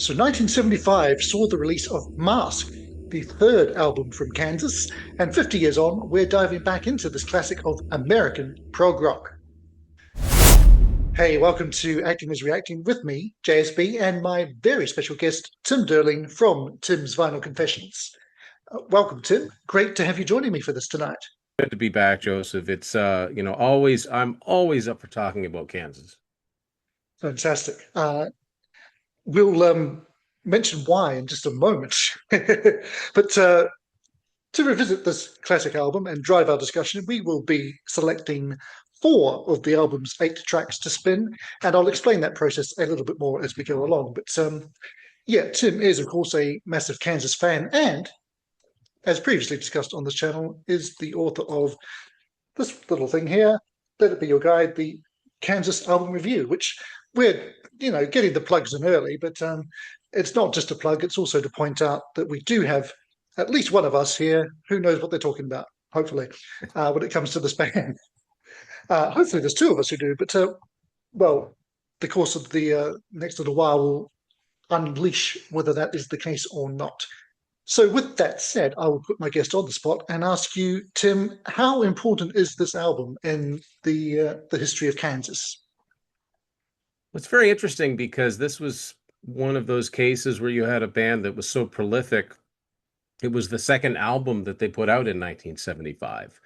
So 1975 saw the release of Masque, the third album from Kansas, and 50 years on, we're diving back into this classic of American prog rock. Hey, welcome to Acting is Reacting with me, JSB, and my very special guest, Tim Durling from Tim's Vinyl Confessions. Welcome, Tim. Great to have you joining me for this tonight. Good to be back, Joseph. It's always I'm always up for talking about Kansas. Fantastic. We'll mention why in just a moment. But to revisit this classic album and drive our discussion, we will be selecting four of the album's eight tracks to spin, and I'll explain that process a little bit more as we go along. But yeah, Tim is, of course, a massive Kansas fan, and as previously discussed on this channel, is the author of this little thing here, Let It Be Your Guide, the Kansas Album Review, which we're, getting the plugs in early, but it's not just a plug, it's also to point out that we do have at least one of us here who knows what they're talking about, hopefully, when it comes to this band. Hopefully there's two of us who do, but well, the course of the next little while will unleash whether that is the case or not. So, with that said, I will put my guest on the spot and ask you, Tim, how important is this album in the history of Kansas? It's very interesting because this was one of those cases where you had a band that was so prolific. It was the second album that they put out in 1975.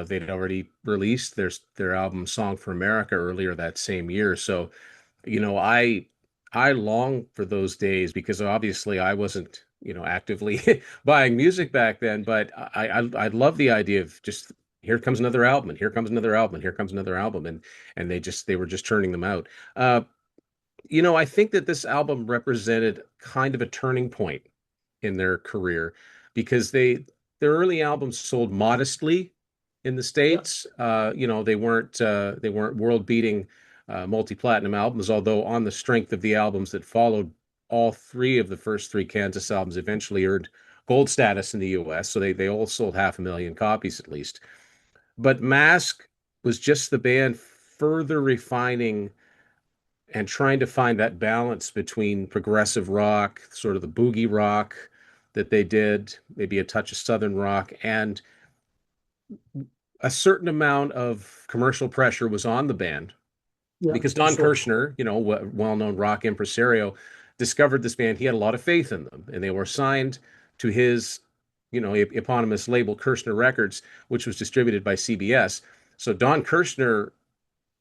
They'd already released their album Song for America earlier that same year. So, I long for those days because obviously I wasn't, actively buying music back then, but I love the idea of just here comes another album and here comes another album and here comes another album and they were just turning them out. I think that this album represented kind of a turning point in their career because their early albums sold modestly in the Yeah, States. They weren't world-beating multi-platinum albums, although on the strength of the albums that followed, all three of the first three Kansas albums eventually earned gold status in the US. So they all sold 500,000 copies at least. But Masque was just the band further refining and trying to find that balance between progressive rock, sort of the boogie rock that they did, maybe a touch of southern rock, and a certain amount of commercial pressure was on the band yeah, because for Don sure. Kirshner, well-known rock impresario, discovered this band. He had a lot of faith in them, and they were signed to his, eponymous label, Kirshner Records, which was distributed by CBS. So Don Kirshner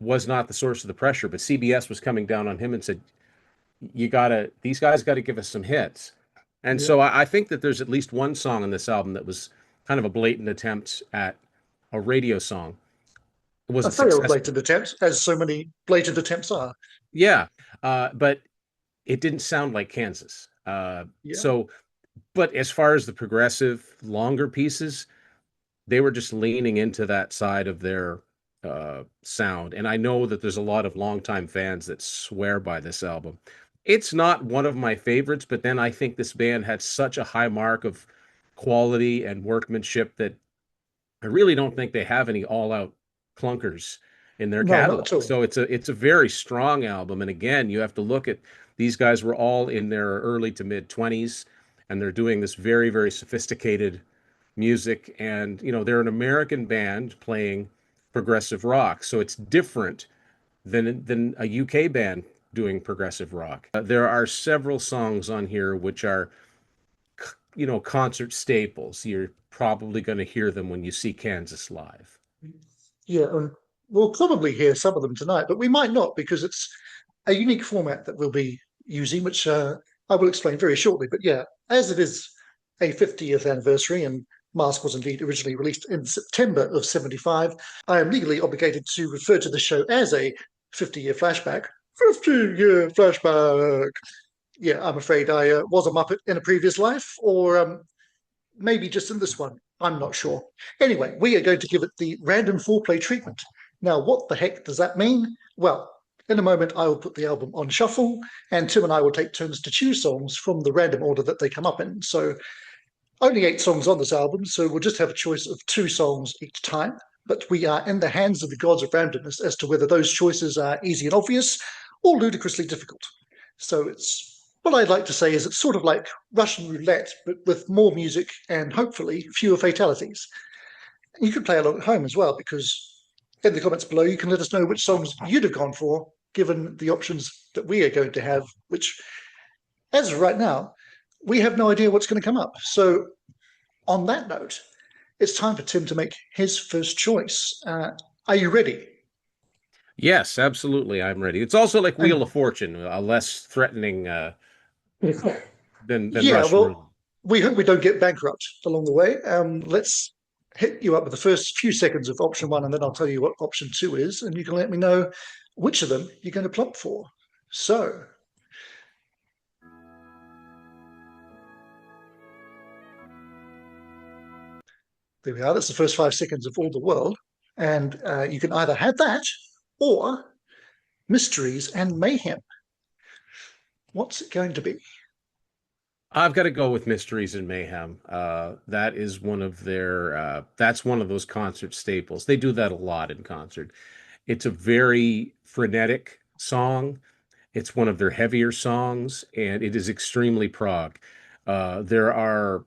was not the source of the pressure, but CBS was coming down on him and said, these guys got to give us some hits. And Yeah. so I think that there's at least one song on this album that was kind of a blatant attempt at a radio song. It A wasn't failed successful. blatant attempt, as so many blatant attempts are. Yeah. But it didn't sound like Kansas. Yeah. But as far as the progressive longer pieces, they were just leaning into that side of their sound. And I know that there's a lot of longtime fans that swear by this album. It's not one of my favorites, but then I think this band had such a high mark of quality and workmanship that I really don't think they have any all-out clunkers in their No, not at catalog. all. So it's a very strong album. And again, you have to look at these guys were all in their early to mid 20s and they're doing this very, very sophisticated music. And, they're an American band playing progressive rock. So it's different than a UK band doing progressive rock. There are several songs on here which are, concert staples. You're probably going to hear them when you see Kansas live. Yeah, and we'll probably hear some of them tonight, but we might not because it's a unique format that we'll be using, which I will explain very shortly. But yeah, as it is a 50th anniversary and Mask was indeed originally released in September of 75, I am legally obligated to refer to the show as a 50-year flashback. 50-year flashback. Yeah, I'm afraid I was a Muppet in a previous life, or maybe just in this one. I'm not sure. Anyway, we are going to give it the random foreplay treatment. Now, what the heck does that mean? Well, in a moment, I will put the album on shuffle, and Tim and I will take turns to choose songs from the random order that they come up in. So, only eight songs on this album, so we'll just have a choice of two songs each time. But we are in the hands of the gods of randomness as to whether those choices are easy and obvious or ludicrously difficult. So, it's what I'd like to say is it's sort of like Russian roulette, but with more music and hopefully fewer fatalities. You can play along at home as well, because in the comments below, you can let us know which songs you'd have gone for, given the options that we are going to have, which, as of right now, we have no idea what's going to come up. So, on that note, it's time for Tim to make his first choice. Are you ready? Yes, absolutely. I'm ready. It's also like Wheel And of Fortune, a less threatening than yeah, Russian roulette. well, we hope we don't get bankrupt along the way. Let's hit you up with the first few seconds of option one, and then I'll tell you what option two is, and you can let me know which of them you're going to plump for. So, there we are. That's the first 5 seconds of All the World. And you can either have that or Mysteries and Mayhem. What's it going to be? I've got to go with Mysteries and Mayhem. That is one of their, that's one of those concert staples. They do that a lot in concert. It's a very frenetic song. It's one of their heavier songs, and it is extremely prog. There are,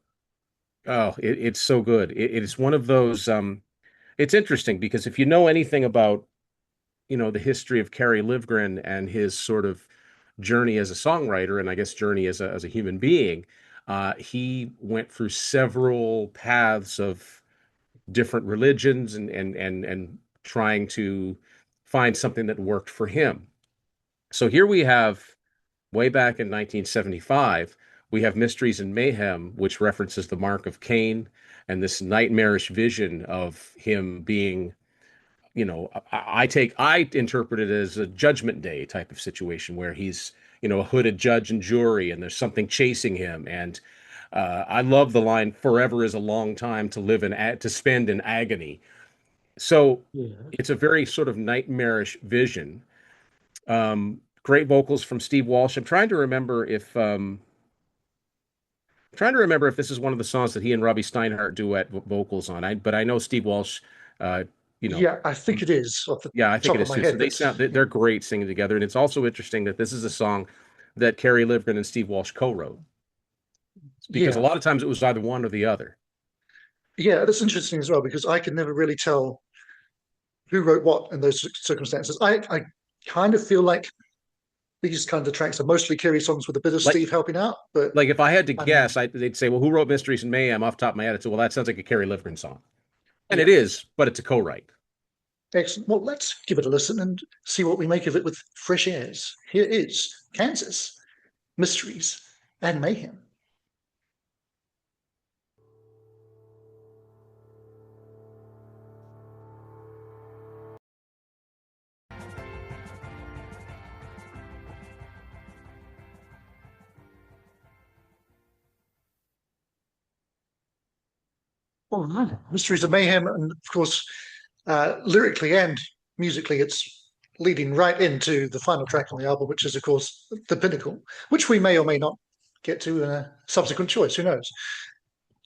it's so good. It is one of those, it's interesting because if you know anything about, the history of Kerry Livgren and his sort of journey as a songwriter, and I guess journey as a human being, he went through several paths of different religions and trying to find something that worked for him. So here we have, way back in 1975, we have Mysteries and Mayhem, which references the mark of Cain and this nightmarish vision of him being, I interpret it as a Judgment Day type of situation where he's, a hooded judge and jury, and there's something chasing him. And I love the line, "Forever is a long time to live to spend in agony." So Yeah. it's a very sort of nightmarish vision. Great vocals from Steve Walsh. Trying to remember if this is one of the songs that he and Robbie Steinhardt duet vocals on. But I know Steve Walsh, uh, you know, Yeah, I think it is off the yeah, I think top it of is my too. So head. But yeah, they're great singing together, and it's also interesting that this is a song that Kerry Livgren and Steve Walsh co-wrote, because a yeah, lot of times it was either one or the other. yeah, that's interesting as well, because I can never really tell who wrote what in those circumstances. I kind of feel like these kind of tracks are mostly Kerry songs with a bit of Like Steve helping out, but like if I had to I mean, guess, they'd say, "Well, who wrote Mysteries and Mayhem?" Off the top of my head, I'd say, "Well, that sounds like a Kerry Livgren song," and it yeah, is, but it's a co-write. excellent. Well, let's give it a listen and see what we make of it with fresh airs. Here is Kansas, Mysteries, and Mayhem. All right. Mysteries of Mayhem, and of course, lyrically and musically, it's leading right into the final track on the album, which is, of course, The Pinnacle, which we may or may not get to in a subsequent choice. Who knows?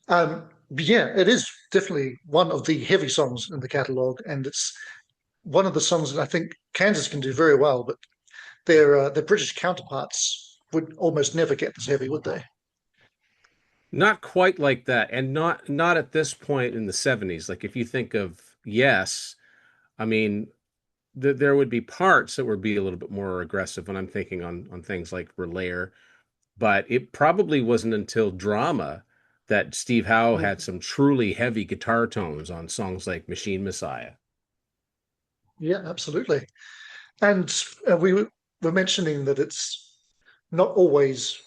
But yeah, it is definitely one of the heavy songs in the catalogue, and it's one of the songs that I think Kansas can do very well, but their British counterparts would almost never get this heavy, would they? Not quite like that, and not at this point in the 70s. Like if you think of Yes, I mean, there would be parts that would be a little bit more aggressive when I'm thinking on things like Relayer, but it probably wasn't until Drama that Steve Howe Mm. had some truly heavy guitar tones on songs like Machine Messiah. Yeah, absolutely. And we were mentioning that it's not always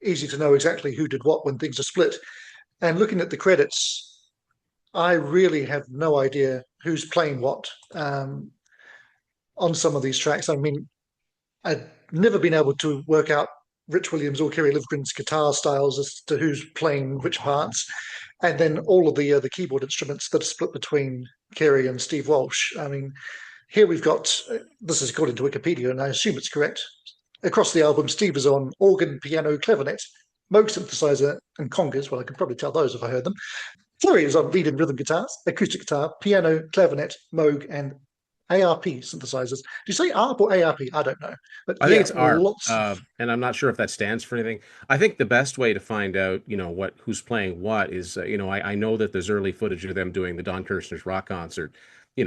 easy to know exactly who did what when things are split. And looking at the credits, I really have no idea who's playing what on some of these tracks. I mean, I'd never been able to work out Rich Williams or Kerry Livgren's guitar styles as to who's playing which parts, and then all of the keyboard instruments that are split between Kerry and Steve Walsh. I mean, here we've got this is according to Wikipedia, and I assume it's correct. Across the album, Steve is on organ, piano, clarinet, Moog synthesizer, and congas. Well, I could probably tell those if I heard them. Kerry is on lead and rhythm guitars, acoustic guitar, piano, clarinet, Moog, and ARP synthesizers. Do you say ARP or ARP? I don't know. But I think yeah, it's ARP, lots of, and I'm not sure if that stands for anything. I think the best way to find out, what who's playing what is, I know that there's early footage of them doing the Don Kirshner's rock concert.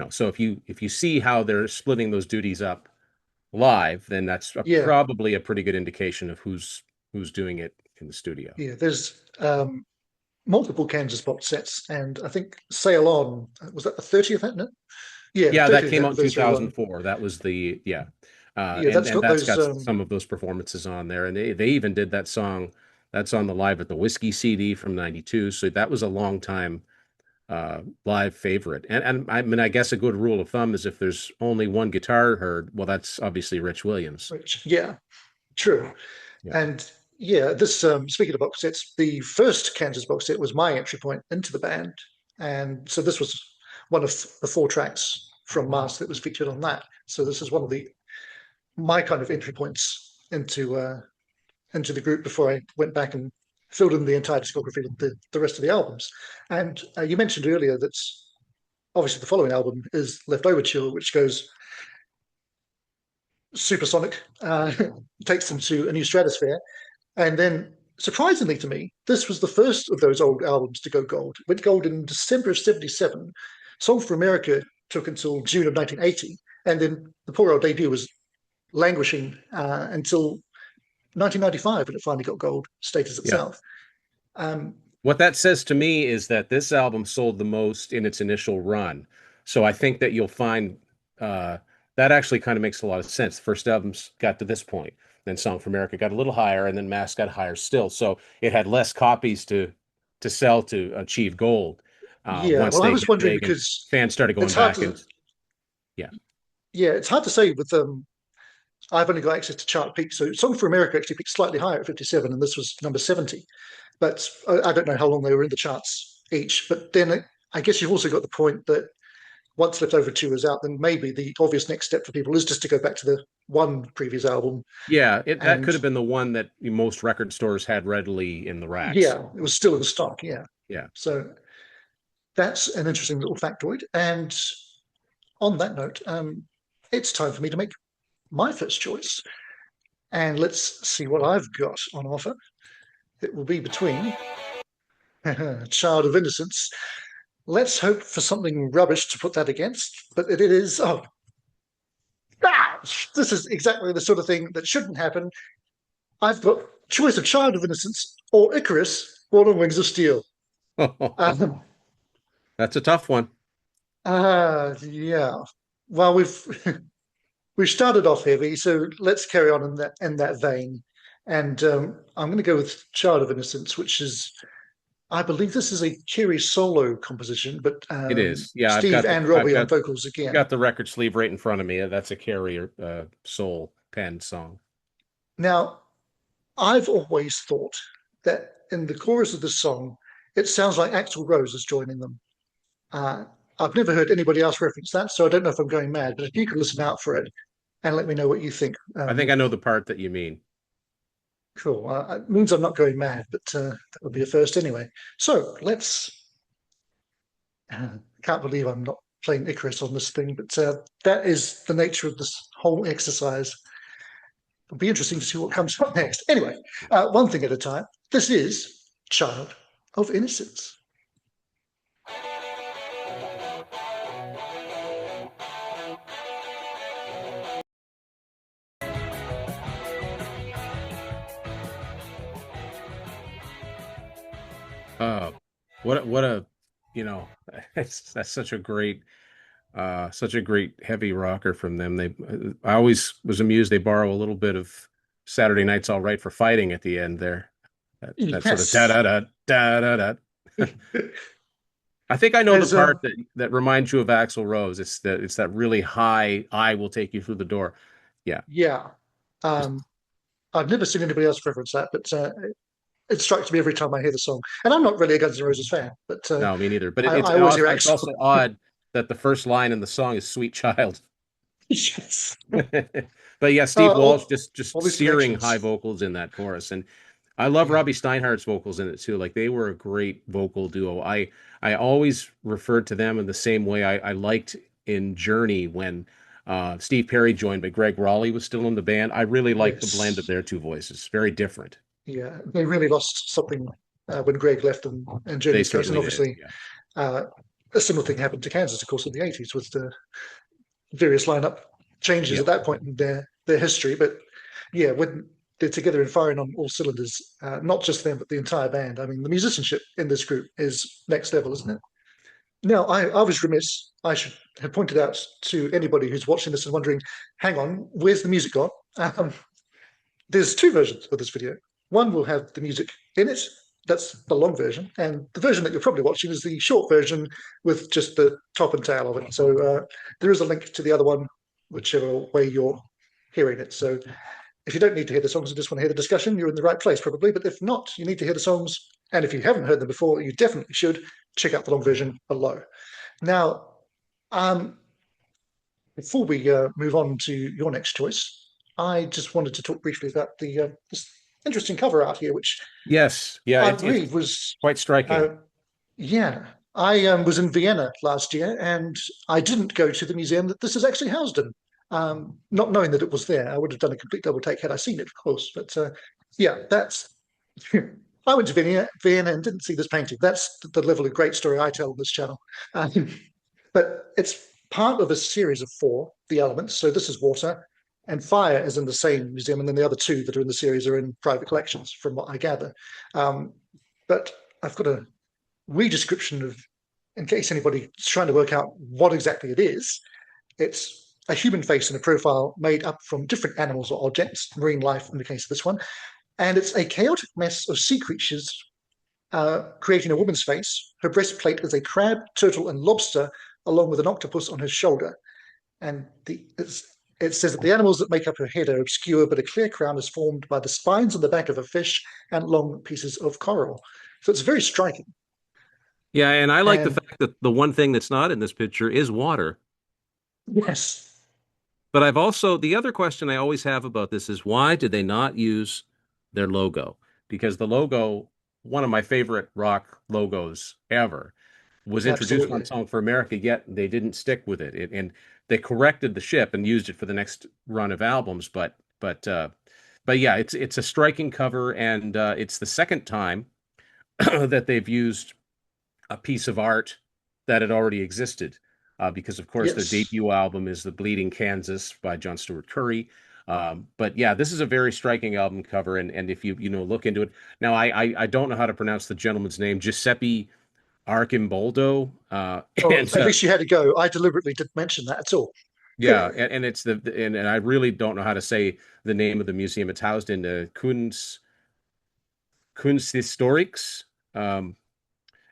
So if you see how they're splitting those duties up live, then that's yeah, probably a pretty good indication of who's doing it in the studio. yeah. There's multiple Kansas box sets, and I think Sail On, was that the 30th, isn't it? Yeah, Yeah, that 30th came out in anniversary one. 2004. That was the yeah, Yeah, and that's and got that's those. got some of those performances on there, and they even did that song. That's on the Live at the Whiskey CD from '92. So that was a long time live favorite. And I mean, I guess a good rule of thumb is if there's only one guitar heard, well, that's obviously Rich Williams. Which, yeah, true. Yeah. And yeah, this speaking of box sets, the first Kansas box set was my entry point into the band, and so this was one of the 4 tracks from Masque that was featured on that. So this is one of the my kind of entry points into the group before I went back and filled in the entire discography of the rest of the albums. And you mentioned earlier that obviously the following album is Leftoverture, which goes supersonic, takes them to a new stratosphere. And then, surprisingly to me, this was the first of those old albums to go gold. It went gold in December of '77. Song for America took until June of 1980. And then the poor old debut was languishing until 1995 when it finally got gold status Yeah. itself. Um, What that says to me is that this album sold the most in its initial run. So I think that you'll find uh, that actually kind of makes a lot of sense. The first album's got to this point, then Song for America got a little higher, and then Mask got higher still. So it had less copies to sell to achieve gold. yeah, Once well, I they was hit wondering big and because fans started going it's hard back to, and yeah, yeah, it's hard to say with I've only got access to chart peaks. So Song for America actually peaked slightly higher at 57, and this was number 70. But I don't know how long they were in the charts each. But then I guess you've also got the point that once Leftoverture is out, then maybe the obvious next step for people is just to go back to the one previous album. yeah, that And could have been the one that most record stores had readily in the racks. yeah, it was still in the stock. Yeah. Yeah. So that's an interesting little factoid. And on that note, it's time for me to make my first choice. And let's see what I've got on offer. It will be between Child of Innocence. Let's hope for something rubbish to put that against, but it is. Oh, this is exactly the sort of thing that shouldn't happen. I've got choice of Child of Innocence or Icarus, Born on Wings of Steel. Um, That's a tough one. yeah. Well, we've started off heavy, so let's carry on in that vein. And I'm going to go with Child of Innocence, which is, I believe, this is a Kerry solo composition, but It is. Yeah, Steve and I've Robbie on got vocals again. got the record sleeve right in front of me. That's a Carrier soul pen song. Now, I've always thought that in the chorus of the song, it sounds like Axl Rose is joining them. Uh, I've never heard anybody else reference that, so I don't know if I'm going mad. But if you could listen out for it and let me know what you think. I think I know the part that you mean. Cool. It means I'm not going mad, but that would be a first anyway. So let's. Can't believe I'm not playing Icarus on this thing, but that is the nature of this whole exercise. It'll be interesting to see what comes up next. Anyway, one thing at a time. This is Child of Innocence. Uh, what a that's such a great heavy rocker from them. I always was amused they borrow a little bit of Saturday Night's All Right for Fighting at the end there. That sort of da Yes. da da da da da. I think I know the As part that reminds you of Axl Rose. It's that really high "I will take you through the door." Yeah, yeah, just um, I've never seen anybody else reference that, but it strikes me every time I hear the song. And I'm not really a Guns N' Roses fan, but no, me neither. But I always hear it's Axl. also odd that the first line in the song is "Sweet Child." Yes. But yeah, Steve Walsh All, just all these searing high connections. vocals in that chorus, and I love Yeah. Robbie Steinhardt's vocals in it too. Like they were a great vocal duo. I always referred to them in the same way I liked in Journey when Steve Perry joined, but Greg Raleigh was still in the band. I really like the blend of Yes. their two voices. Very different. Yeah, they really lost something when Greg left and They Journey's case, and certainly did. obviously Yeah. uh, a similar thing happened to Kansas, of course, in the '80s with the various lineup changes Yeah. at that point in their history. But yeah, when they're together and firing on all cylinders, not just them but the entire band. I mean, the musicianship in this group is next level, isn't it? Now, I was remiss. I should have pointed out to anybody who's watching this and wondering, hang on, where's the music gone? There's two versions of this video. One will have the music in it. That's the long version. And the version that you're probably watching is the short version with just the top and tail of it. So there is a link to the other one, whichever way you're hearing it. So if you don't need to hear the songs and just want to hear the discussion, you're in the right place probably. But if not, you need to hear the songs. And if you haven't heard them before, you definitely should check out the long version below. Now, um, before we move on to your next choice, I just wanted to talk briefly about the this interesting cover art here, which Yes. Yeah. I It's believe was, quite striking. uh, yeah, I was in Vienna last year, and I didn't go to the museum that this is actually housed in, not knowing that it was there. I would have done a complete double take had I seen it, of course. But yeah, that's. I went to Vienna and didn't see this painting. That's the level of great story I tell on this channel. Um, but it's part of a series of four, the elements. So this is water, and fire is in the same museum, and then the other two that are in the series are in private collections, from what I gather. Um, but I've got a re-description of, in case anybody's trying to work out what exactly it is. It's a human face in a profile made up from different animals or objects, marine life in the case of this one, and it's a chaotic mess of sea creatures creating a woman's face. Her breastplate is a crab, turtle, and lobster, along with an octopus on her shoulder. And it says that the animals that make up her head are obscure, but a clear crown is formed by the spines on the back of a fish and long pieces of coral. So it's very striking. Yeah. And I like the And fact that the one thing that's not in this picture is water. yes, But I've also, the other question I always have about this is why did they not use their logo? Because the logo, one of my favorite rock logos ever, was introduced on absolutely. Song for America, yet they didn't stick with it. And they corrected the ship and used it for the next run of albums. But yeah, it's a striking cover, and it's the second time that they've used a piece of art that had already existed. Because of course their Yes. debut album is The Bleeding Kansas by John Stewart Curry. But yeah, this is a very striking album cover, and if you look into it now, I don't know how to pronounce the gentleman's name, Giuseppe Arcimboldo, Oh, and at least you had to go. I deliberately didn't mention that at all. yeah, and it's and I really don't know how to say the name of the museum. It's housed in the Kunsthistorics.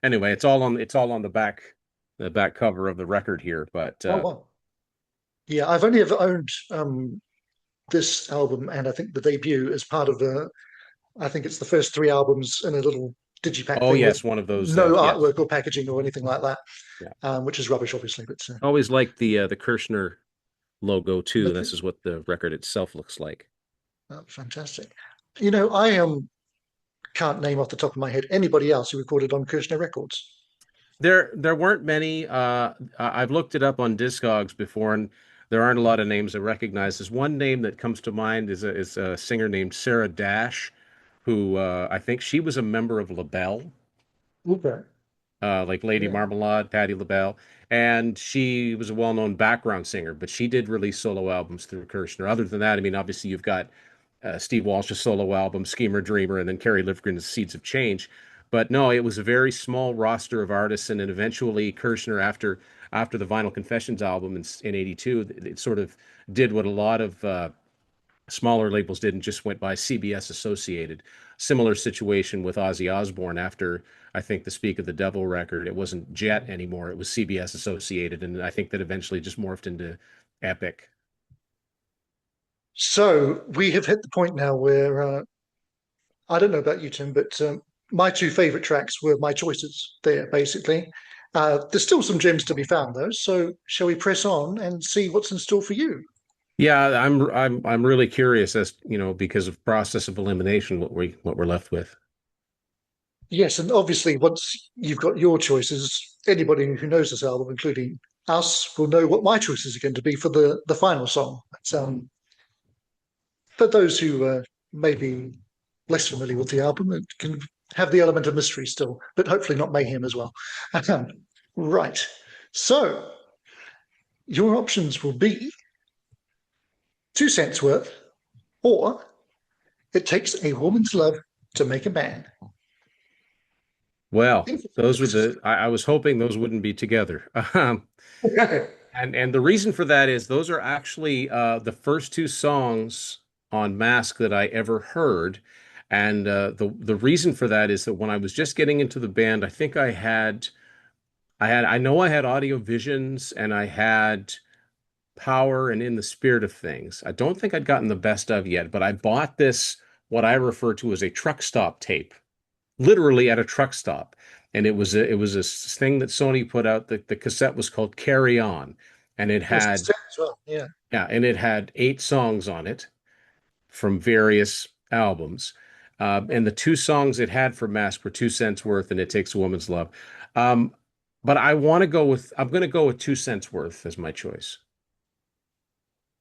Anyway, it's all on the back cover of the record here. But Oh, wow. Yeah, I've only ever owned this album and I think the debut as part of I think it's the first three albums in a little digipack oh thing with yes, one of those. no Yes, artwork or packaging or anything like that, yeah. which is rubbish, obviously. Always liked the Kirshner logo too. But This is what the record itself looks like. fantastic. You know, I can't name off the top of my head anybody else who recorded on Kirshner Records. There weren't many. I've looked it up on Discogs before, and there aren't a lot of names I recognize. There's one name that comes to mind is a singer named Sarah Dash, who I think she was a member of LaBelle, Okay. like Lady Yeah. Marmalade, Patti LaBelle, and she was a well-known background singer, but she did release solo albums through Kirshner. Other than that, I mean, obviously you've got Steve Walsh's solo album, Schemer Dreamer, and then Kerry Livgren's Seeds of Change. But no, it was a very small roster of artists, and then eventually Kirshner, after the Vinyl Confessions album in '82, it sort of did what a lot of smaller labels did and just went by CBS Associated. Similar situation with Ozzy Osbourne after I think the Speak of the Devil record. It wasn't Jet anymore; it was CBS Associated, and I think that eventually just morphed into Epic. So we have hit the point now where I don't know about you, Tim, but my two favorite tracks were my choices there, basically. There's still some gems to be found, though. So shall we press on and see what's in store for you? Yeah, I'm really curious as because of process of elimination what we're left with. Yes, and obviously, once you've got your choices, anybody who knows this album, including us will know what my choices are going to be for the final song. But, for those who may be less familiar with the album, it can have the element of mystery still, but hopefully not mayhem as well. Right. So your options will be 2 cents worth, or it takes a woman's love to make a man. Well, those were I was hoping those wouldn't be together. And the reason for that is those are actually the first two songs on Masque that I ever heard. And the reason for that is that when I was just getting into the band, I think I know I had Audio Visions and I had Power and In the Spirit of Things. I don't think I'd gotten the Best of yet, but I bought this, what I refer to as a truck stop tape, literally at a truck stop. And it was a thing that Sony put out. The cassette was called Carry On, and it had well, yeah. yeah, and it had 8 songs on it from various albums. And the 2 songs it had for Mask were 2 cents worth and It Takes a Woman's Love. Um, but I'm going to go with 2 cents worth as my choice.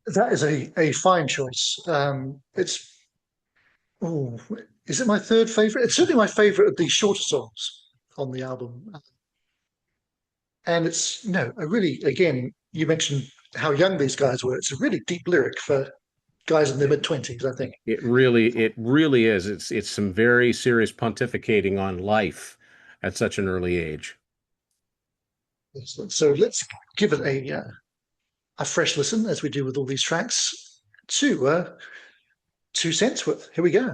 That is a fine choice. It's oh, is it my third favorite? It's certainly my favorite of the shorter songs on the album. And it's, a really, again, you mentioned how young these guys were. It's a really deep lyric for guys in their mid-20s, I think. It really is. It's some very serious pontificating on life at such an early age. So let's give it a fresh listen, as we do with all these tracks, to 2 cents worth. Here we go.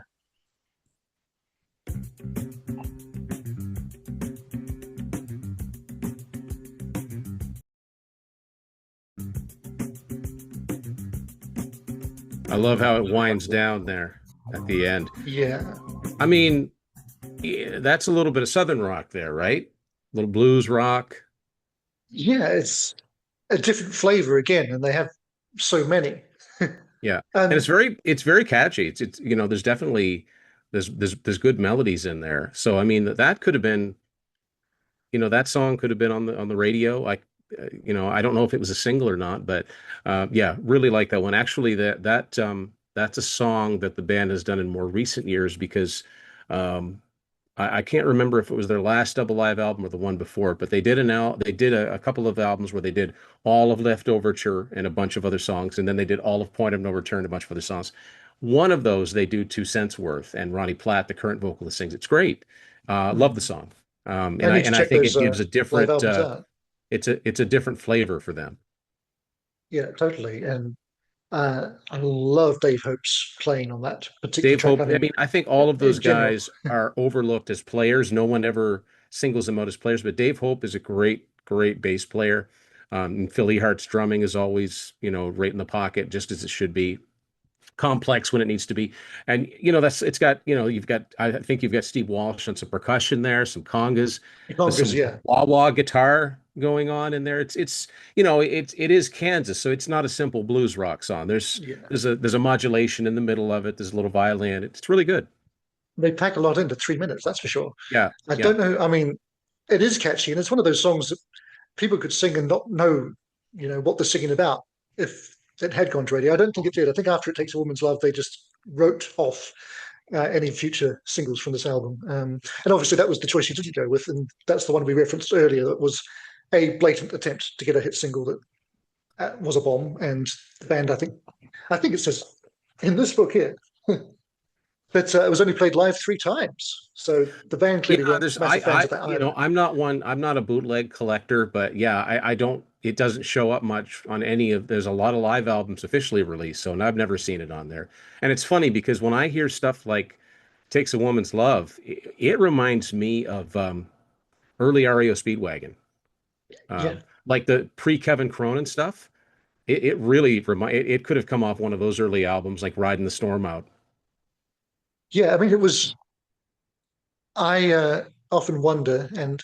I love how it winds down there at the end. Yeah. I mean, yeah, that's a little bit of Southern rock there, right? A little blues rock. Yeah, it's a different flavor again, and they have so many. Yeah. And And it's very catchy. There's definitely there's good melodies in there. So I mean that could have been, that song could have been on the radio. I don't know if it was a single or not, but yeah, really like that one. Actually, that's a song that the band has done in more recent years because um, I can't remember if it was their last double live album or the one before, but they did a couple of albums where they did all of Leftoverture and a bunch of other songs, and then they did all of Point of No Return and a bunch of other songs. One of those they do 2 cents worth, and Ronnie Platt, the current vocalist, sings. It's great. Love the song, I need to and I check think those it gives a live different albums out. it's a different flavor for them. Yeah, totally. And I love Dave Hope's playing on that particular Dave track. Hope, I I mean, mean, I think all of those in general. guys are overlooked as players. No one ever singles them out as players, but Dave Hope is a great bass player. And Phil Ehart's drumming is always, right in the pocket, just as it should be. Complex when it needs to be. And, it's got, I think you've got Steve Walsh on some percussion there, some congas. There's Congas, some yeah. wah-wah guitar going on in there. It is Kansas, so it's not a simple blues rock song. There's Yeah. there's a modulation in the middle of it. There's a little violin. It's really good. They pack a lot into 3 minutes, that's for sure. Yeah, I yeah. don't know. I mean, it is catchy, and it's one of those songs that people could sing and not know, what they're singing about if it had gone to radio. I don't think it did. I think after It Takes a Woman's Love, they just wrote off any future singles from this album. And obviously, that was the choice you didn't go with, and that's the one we referenced earlier. That was a blatant attempt to get a hit single that was a bomb. And the band, I think it says in this book here. But it was only played live 3 times, so the band clearly Yeah, weren't massive fans of that either. I'm not a bootleg collector, but yeah, I don't, it doesn't show up much on there's a lot of live albums officially released, so and I've never seen it on there. And it's funny because when I hear stuff like Takes a Woman's Love, it reminds me of early REO Speedwagon, Yeah, like the pre-Kevin Cronin stuff. It really it could have come off one of those early albums like Riding the Storm Out. yeah. I mean, it was. I often wonder, and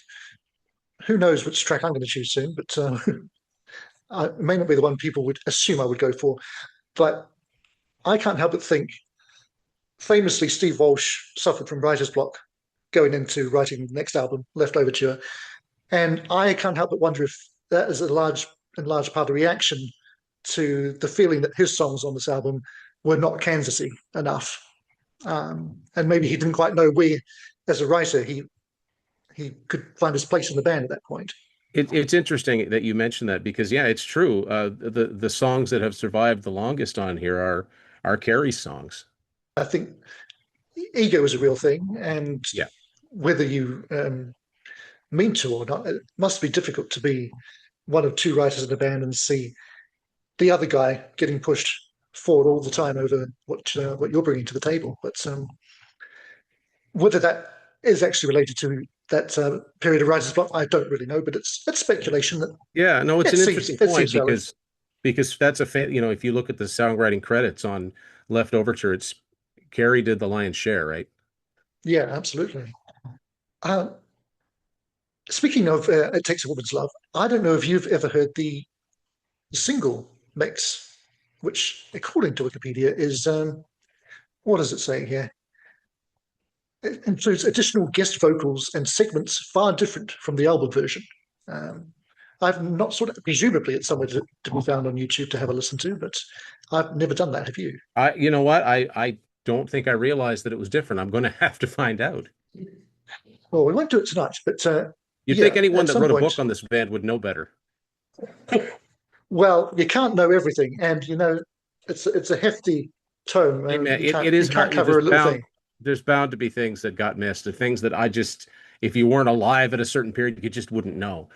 who knows which track I'm going to choose soon, but it may not be the one people would assume I would go for. But I can't help but think, famously, Steve Walsh suffered from writer's block going into writing the next album, Leftoverture, and I can't help but wonder if that is a large in large part a reaction to the feeling that his songs on this album were not Kansasy enough, and maybe he didn't quite know where, as a writer, he could find his place in the band at that point. It's interesting that you mentioned that because yeah, it's true. The songs that have survived the longest on here are Carey's songs. I think ego is a real thing, and Yeah. whether you mean to or not, it must be difficult to be one of two writers in a band and see the other guy getting pushed forward all the time over what you're bringing to the table. But whether that is actually related to that period of writer's block, I don't really know. But it's speculation that Yeah, no, it's an interesting it point seems valid. because that's if you look at the songwriting credits on Leftoverture, it's Carey did the lion's share, right? Yeah, absolutely. Uh, Speaking of "It Takes a Woman's Love," I don't know if you've ever heard the single mix, which, according to Wikipedia, is what does it say here? It includes additional guest vocals and segments far different from the album version. Um, I've not sort of, presumably it's somewhere to be found on YouTube to have a listen to, but I've never done that. Have you? You know what? I don't think I realized that it was different. I'm going to have to find out. Well, we won't do it tonight, but You'd think yeah, anyone at that some wrote a point. book on this band would know better. Well, you can't know everything, and it's a hefty tome. Hey man, it You is can't hard. cover a little thing. There's bound to be things that got missed and things that I just, if you weren't alive at a certain period, you just wouldn't know.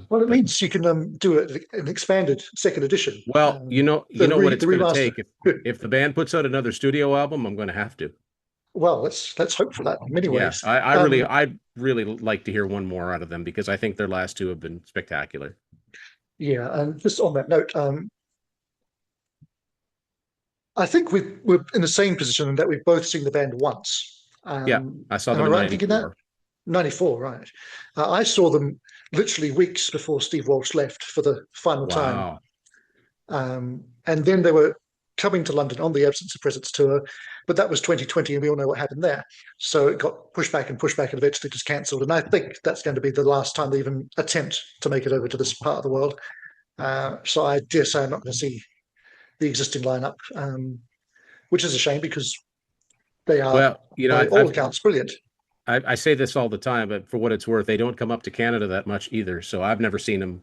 Well, it But means you can do an expanded second edition. well, you know what it's The going to remaster. take. If the band puts out another studio album, I'm going to have to. Well, let's hope for that in many Yeah, ways. I really like to hear one more out of them because I think their last two have been spectacular. Yeah, and just on that note, I think we're in the same position in that we've both seen the band once. Yeah, I saw Am I them in right in thinking that? '94. 94, right. I saw them literally weeks before Steve Walsh left for the final time. Wow. And then they were coming to London on the Absence of Presence tour, but that was 2020, and we all know what happened there. So it got pushed back, and eventually just cancelled. And I think that's going to be the last time they even attempt to make it over to this part of the world. So I dare say I'm not going to see the existing lineup, which is a shame because they are, Well, you know, by all accounts, brilliant. I say this all the time, but for what it's worth, they don't come up to Canada that much either. So I've never seen them.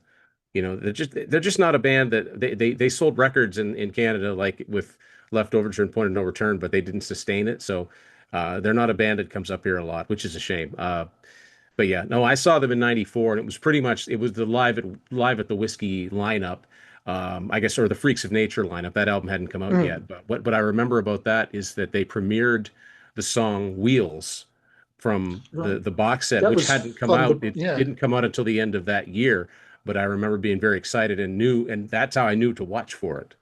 You know, they're just not a band that they sold records in Canada like with Leftoverture and Point of No Return, but they didn't sustain it. So they're not a band that comes up here a lot, which is a shame. But yeah, no, I saw them in '94, and it was pretty much it was the live at the Whiskey lineup, I guess, or the Freaks of Nature lineup. That album hadn't come out Mm, yet, but what I remember about that is that they premiered the song Wheels from right. the box set, That which was hadn't come on out. the, It yeah, didn't come out until the end of that year, but I remember being very excited and knew, and that's how I knew to watch for it.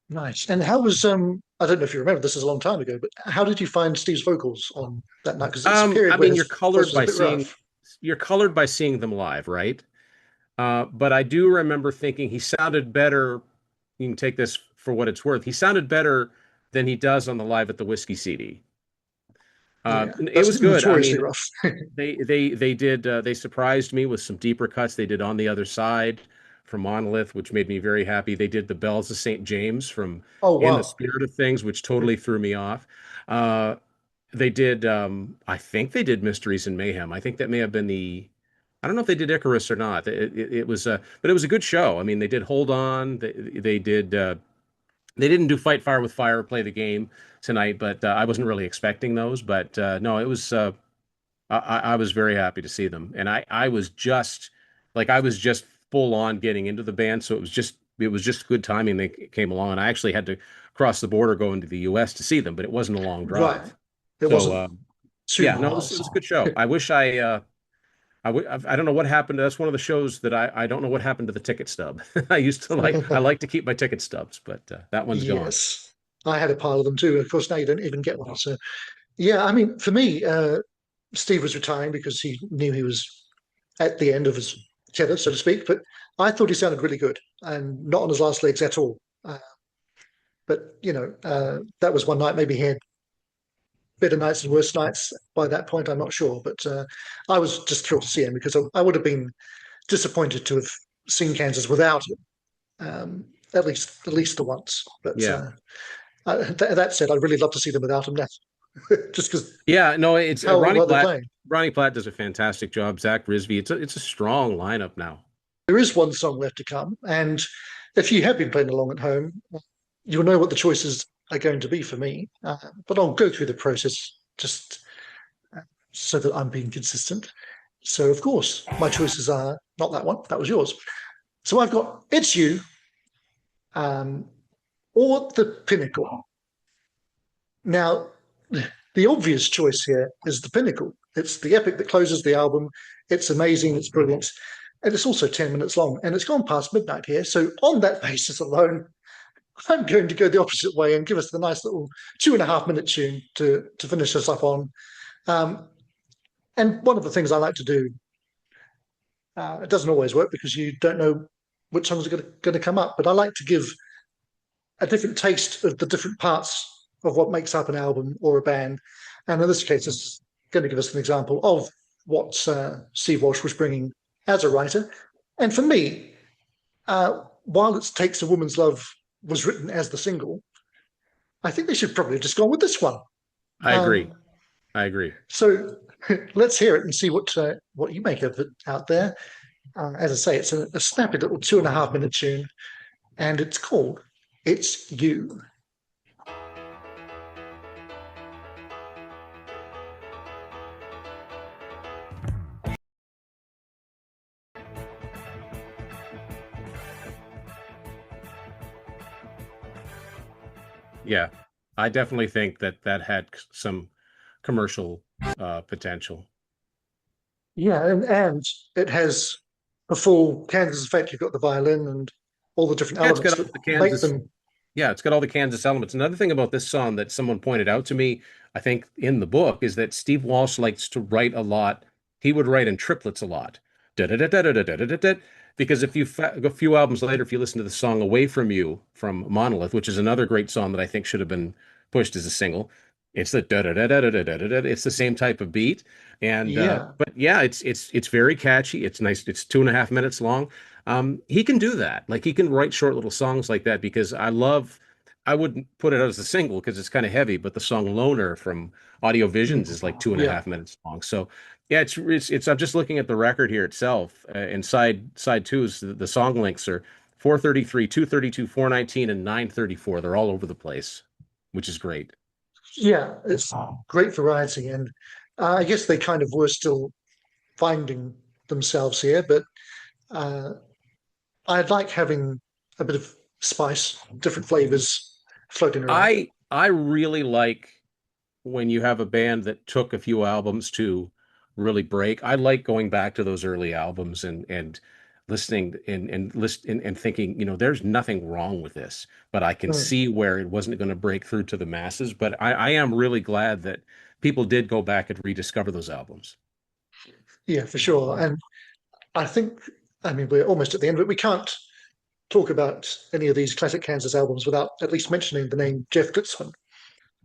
nice. And how was, I don't know if you remember, this is a long time ago, but how did you find Steve's vocals on that night? Because it's a I period where mean, his voice was a bit rough. you're colored by seeing them live, right? But I do remember thinking he sounded better. You can take this for what it's worth. He sounded better than he does on the Live at the Whiskey CD. Yeah, It that's was good. I notoriously mean, rough. they did they surprised me with some deeper cuts. They did On the Other Side from Monolith, which made me very happy. They did the Bells of St. James from Oh, In the wow. Spirit of Things, which totally threw me off. Uh, they did I think they did Mysteries and Mayhem. I think that may have been the I don't know if they did Icarus or not. It was but it was a good show. I mean, they did Hold On. They did they didn't do Fight Fire with Fire or Play the Game tonight, but I wasn't really expecting those. But no, it was I was very happy to see them, and I was just I was just full on getting into the band, so it was just good timing they came along, and I actually had to cross the border go into the U.S. to see them, but it wasn't a long Right. drive. It So wasn't too yeah, many no, it miles. was a good show. I wish I don't know what happened. That's one of the shows that I don't know what happened to the ticket stub. I like to keep my ticket stubs, but that one's gone. Yes. I had a pile of them too. Of course, now you don't even get one. So, yeah, I mean, for me, Steve was retiring because he knew he was at the end of his tether, so to speak. But I thought he sounded really good and not on his last legs at all. But, that was one night. Maybe he had better nights and worse nights by that point. I'm not sure. But I was just thrilled to see him because I would have been disappointed to have seen Kansas without him, at least the once. But Yeah. that said, I'd really love to see them without him now, just because Yeah, no, it's how well they're playing. Ronnie Platt does a fantastic job. Zach Risby, it's a strong lineup now. There is one song left to come, and if you have been playing along at home, you'll know what the choices are going to be for me. But I'll go through the process just so that I'm being consistent. So, of course, my choices are not that one. That was yours. So I've got It's You, um, or The Pinnacle. Now, the obvious choice here is The Pinnacle. It's the epic that closes the album. It's amazing. It's brilliant. And it's also 10 minutes long. And it's gone past midnight here. So on that basis alone, I'm going to go the opposite way and give us the nice little 2.5 minute tune to finish us up on. And one of the things I like to do, it doesn't always work because you don't know which songs are going to come up, but I like to give a different taste of the different parts of what makes up an album or a band. And in this case, it's going to give us an example of what Steve Walsh was bringing as a writer. And for me, while It Takes a Woman's Love was written as the single, I think they should probably have just gone with this one. I agree. I agree. So let's hear it and see what you make of it out there. As I say, it's a snappy little 2.5 minute tune, and it's called It's You. Yeah, I definitely think that had some commercial potential. Yeah, and it has a full Kansas effect. You've got the violin and all the different Yeah, it's elements got all that the make Kansas. them. Yeah, it's got all the Kansas elements. Another thing about this song that someone pointed out to me, I think in the book, is that Steve Walsh likes to write a lot. He would write in triplets a lot. Da-da-da-da-da-da-da-da-da. Because if you a few albums later, if you listen to the song "Away from You" from Monolith, which is another great song that I think should have been pushed as a single, it's the da-da-da-da-da-da-da-da. It's the same type of beat, and Yeah, but yeah, it's very catchy. It's nice. It's 2.5 minutes long. He can do that. Like he can write short little songs like that because I wouldn't put it out as a single because it's kind of heavy, but the song Loner from Audio Visions is like two and a yeah, half minutes long. So yeah, it's I'm just looking at the record here itself. And side two is the song links are 433, 232, 419, and 934. They're all over the place, which is great. yeah. It's great variety, and I guess they kind of were still finding themselves here, but uh, I like having a bit of spice, different flavors floating around. I really like when you have a band that took a few albums to really break. I like going back to those early albums and listening and thinking, there's nothing wrong with this, but I can Mm, see where it wasn't going to break through to the masses. But I am really glad that people did go back and rediscover those albums. yeah, for sure. And I think, I mean, we're almost at the end, but we can't talk about any of these classic Kansas albums without at least mentioning the name Jeff Glixman.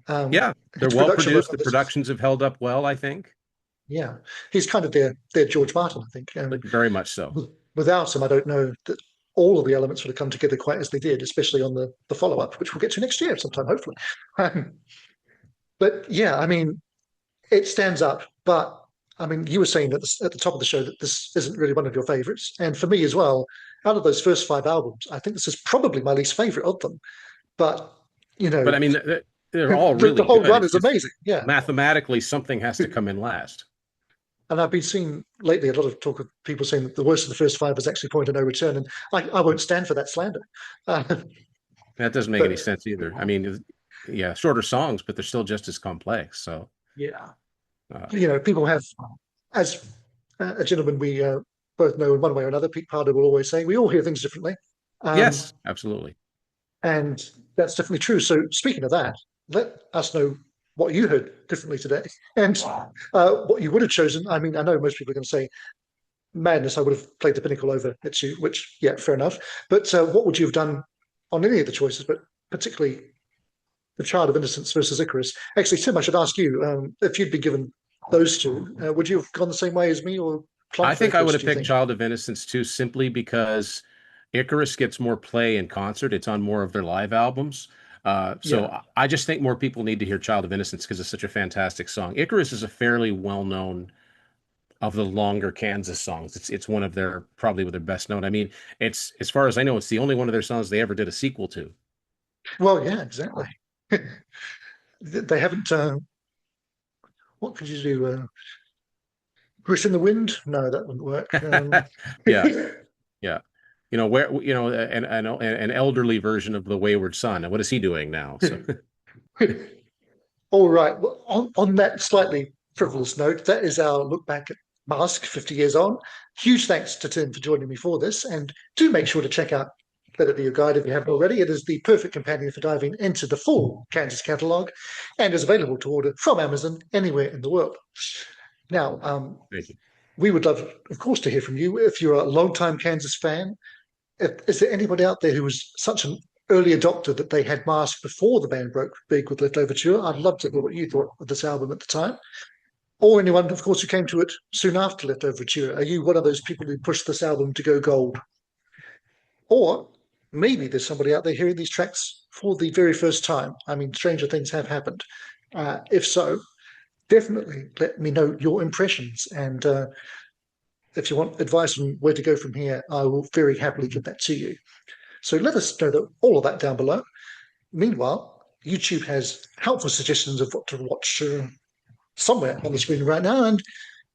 Yeah, they're His well production work produced. on The this is, productions have held up well, I think. yeah, he's kind of their George Martin, I think. Like very much so. Without him, I don't know that all of the elements would have come together quite as they did, especially on the follow up, which we'll get to next year sometime, hopefully. Um, but yeah, I mean, it stands up. But I mean, you were saying at the top of the show that this isn't really one of your favorites, and for me as well. Out of those first five albums, I think this is probably my least favorite of them. But you But know, I mean, they're all the really whole good. run It's is just amazing. Yeah, mathematically something has to come in last. and I've been seeing lately a lot of talk of people saying that the worst of the first five is actually Point of No Return, and I won't stand for that slander. Uh, That doesn't make any but sense either. I mean, yeah, shorter songs, but they're still just as complex. So, yeah, uh, people have, as a gentleman we both know in one way or another, Pete Pardo will always say, we all hear things differently. Um, yes, absolutely. and that's definitely true. So, speaking of that, let us know what you heard differently today and what you would have chosen. I mean, I know most people are going to say, madness, I would have played the Pinnacle over Itsu, which, yeah, fair enough. But what would you have done on any of the choices, but particularly the Child of Innocence versus Icarus? Actually, Tim, I should ask you if you'd been given those two, would you have gone the same way as me, or plump I for think I would Icarus, have do you picked think? Child of Innocence too, simply because Icarus gets more play in concert. It's on more of their live albums. So Yeah. I just think more people need to hear Child of Innocence because it's such a fantastic song. Icarus is a fairly well-known of the longer Kansas songs. It's one of their probably their best known. I mean, it's as far as I know, it's the only one of their songs they ever did a sequel to. Well, yeah, exactly. They haven't. What could you do? Grit in the Wind? No, that wouldn't work. Yeah, yeah. Where an elderly version of the Wayward Son. And what is he doing now? So All right. Well, on that slightly frivolous note, that is our look back at Masque 50 years on. Huge thanks to Tim for joining me for this. And do make sure to check out Let It Be Your Guide if you haven't already. It is the perfect companion for diving into the full Kansas catalogue and is available to order from Amazon anywhere in the world. Now, thank you. we would love, of course, to hear from you. If you're a long-time Kansas fan, is there anybody out there who was such an early adopter that they had Masque before the band broke big with Leftoverture? I'd love to hear what you thought of this album at the time. Or anyone, of course, who came to it soon after Leftoverture. Are you one of those people who pushed this album to go gold? Or maybe there's somebody out there hearing these tracks for the very first time. I mean, stranger things have happened. If so, definitely let me know your impressions. And if you want advice on where to go from here, I will very happily give that to you. So let us know that, all of that down below. Meanwhile, YouTube has helpful suggestions of what to watch somewhere on the screen right now. And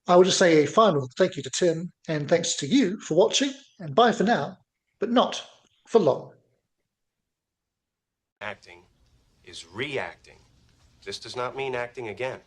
I will just say a final thank you to Tim and thanks to you for watching. And bye for now, but not for long. Acting is reacting. This does not mean acting again.